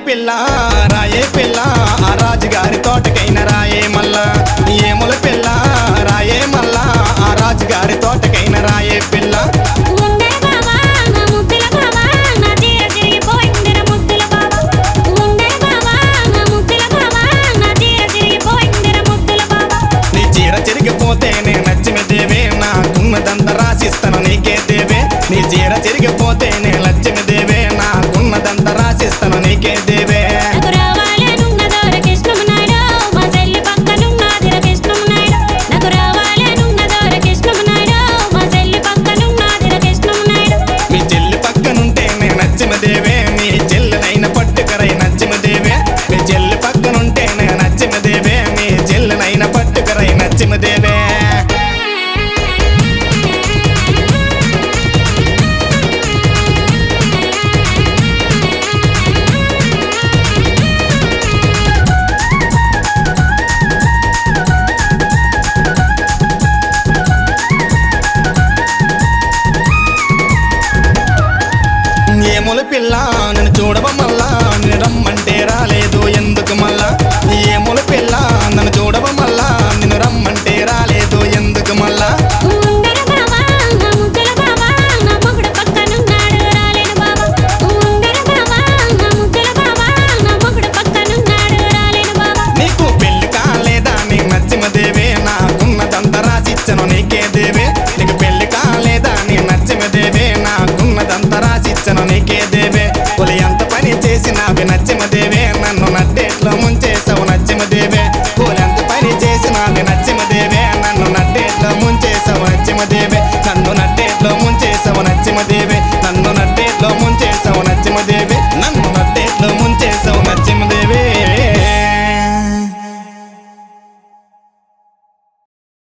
పిల్ల రాయే పిల్ల ఆ రాజుగారి తోటకైన రాయే మల్లా ఏముల పిల్ల రాయే మల్లా ఆ రాజుగారి తోటకైన రాయే పిల్ల ఉండే బావా నా ముద్దుల బావా నా జీర తిరిగిపోయిందిర ముద్దుల బావా ఉండే బావా నా ముద్దుల బావా నా జీర తిరిగిపోయిందిర ముద్దుల బావా నీ చీర చిరిగిపోతే నే నచ్చిన దేవే నాకున్నదంతా రాసిస్తాను నీకే దేవే నీ చీర చిరిగిపోతే నే నచ్చిన దేవే నాకున్నదంతా రాసిస్తాను నీకే దేవే నాకు రావాలనున్నదోర కృష్ణమనాయుడు మా చెల్లి పక్కనున్నదిర కృష్ణమనాయుడు నాకు రావాలనున్నదోర కృష్ణమనాయుడు మా చెల్లి పక్కనున్నదిర కృష్ణమనాయుడు మీ చెల్లి పక్కనుంటే నే నచ్చిన దేవే మీ చెల్లెనైన పట్టుకరై నచ్చిన దేవే మీ చెల్లి పక్కనుంటే నే నచ్చిన దేవే మీ చెల్లెనైన పట్టుకరై నచ్చిన దేవే ఏముల పిల్ల నేను చూడవ మల్లా నేను